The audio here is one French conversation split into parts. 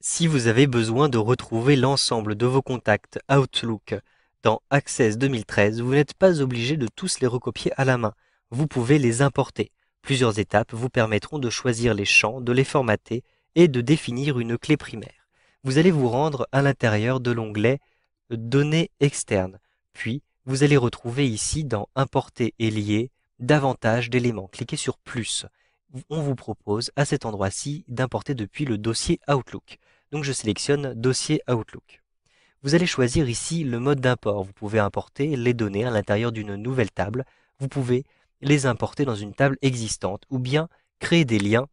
Si vous avez besoin de retrouver l'ensemble de vos contacts Outlook dans Access 2013, vous n'êtes pas obligé de tous les recopier à la main. Vous pouvez les importer. Plusieurs étapes vous permettront de choisir les champs, de les formater et de définir une clé primaire. Vous allez vous rendre à l'intérieur de l'onglet Données externes. Puis, vous allez retrouver ici dans Importer et lier davantage d'éléments. Cliquez sur Plus. On vous propose à cet endroit-ci d'importer depuis le dossier Outlook. Donc je sélectionne Dossier Outlook. Vous allez choisir ici le mode d'import. Vous pouvez importer les données à l'intérieur d'une nouvelle table. Vous pouvez les importer dans une table existante ou bien créer des liens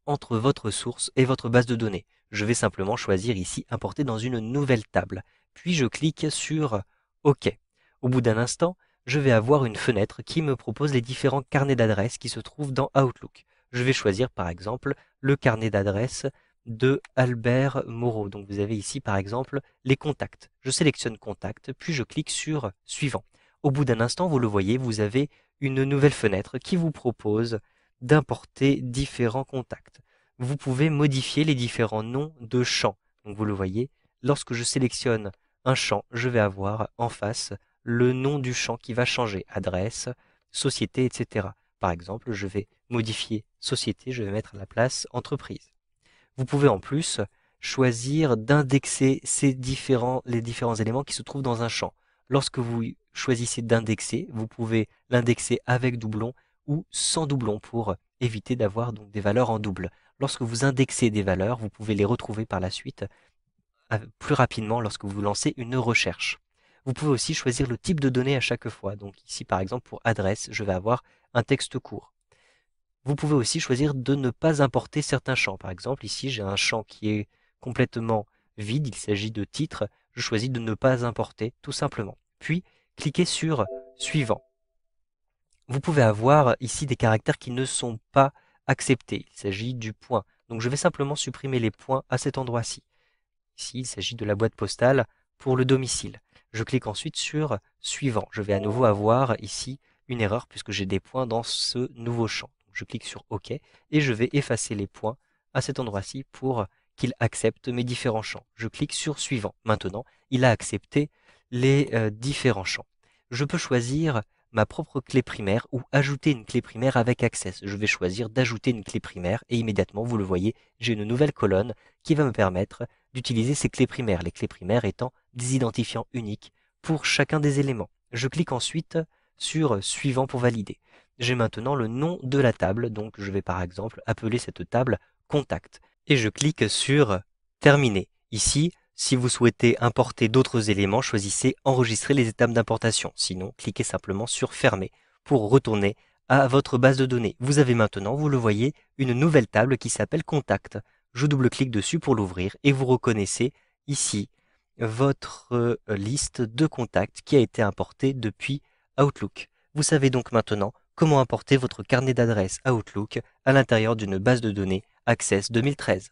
entre votre source et votre base de données. Je vais simplement choisir ici Importer dans une nouvelle table. Puis je clique sur OK. Au bout d'un instant, je vais avoir une fenêtre qui me propose les différents carnets d'adresses qui se trouvent dans Outlook. Je vais choisir par exemple le carnet d'adresses de Albert Moreau. Donc vous avez ici par exemple les contacts. Je sélectionne Contact, puis je clique sur Suivant. Au bout d'un instant, vous le voyez, vous avez une nouvelle fenêtre qui vous propose d'importer différents contacts. Vous pouvez modifier les différents noms de champs. Donc vous le voyez, lorsque je sélectionne un champ, je vais avoir en face le nom du champ qui va changer, adresse, société, etc. Par exemple, je vais modifier société, je vais mettre à la place entreprise. Vous pouvez en plus choisir d'indexer les différents éléments qui se trouvent dans un champ. Lorsque vous choisissez d'indexer, vous pouvez l'indexer avec doublon ou sans doublon pour éviter d'avoir donc des valeurs en double. Lorsque vous indexez des valeurs, vous pouvez les retrouver par la suite plus rapidement lorsque vous lancez une recherche. Vous pouvez aussi choisir le type de données à chaque fois. Donc ici, par exemple, pour adresse, je vais avoir un texte court. Vous pouvez aussi choisir de ne pas importer certains champs. Par exemple, ici, j'ai un champ qui est complètement vide. Il s'agit de titre. Je choisis de ne pas importer, tout simplement. Puis, cliquez sur Suivant. Vous pouvez avoir ici des caractères qui ne sont pas acceptés. Il s'agit du point. Donc, je vais simplement supprimer les points à cet endroit-ci. Ici, il s'agit de la boîte postale pour le domicile. Je clique ensuite sur Suivant. Je vais à nouveau avoir ici une erreur puisque j'ai des points dans ce nouveau champ. Je clique sur OK et je vais effacer les points à cet endroit-ci pour qu'il accepte mes différents champs. Je clique sur Suivant. Maintenant, il a accepté les différents champs. Je peux choisir ma propre clé primaire ou ajouter une clé primaire avec Access. Je vais choisir d'ajouter une clé primaire et immédiatement, vous le voyez, j'ai une nouvelle colonne qui va me permettre d'utiliser ces clés primaires, les clés primaires étant des identifiants uniques pour chacun des éléments. Je clique ensuite sur Suivant pour valider. J'ai maintenant le nom de la table, donc je vais par exemple appeler cette table Contact. Et je clique sur Terminer. Ici, si vous souhaitez importer d'autres éléments, choisissez Enregistrer les étapes d'importation. Sinon, cliquez simplement sur Fermer pour retourner à votre base de données. Vous avez maintenant, vous le voyez, une nouvelle table qui s'appelle Contact. Je double-clique dessus pour l'ouvrir et vous reconnaissez ici votre liste de contacts qui a été importée depuis Outlook. Vous savez donc maintenant comment importer votre carnet d'adresses Outlook à l'intérieur d'une base de données Access 2013.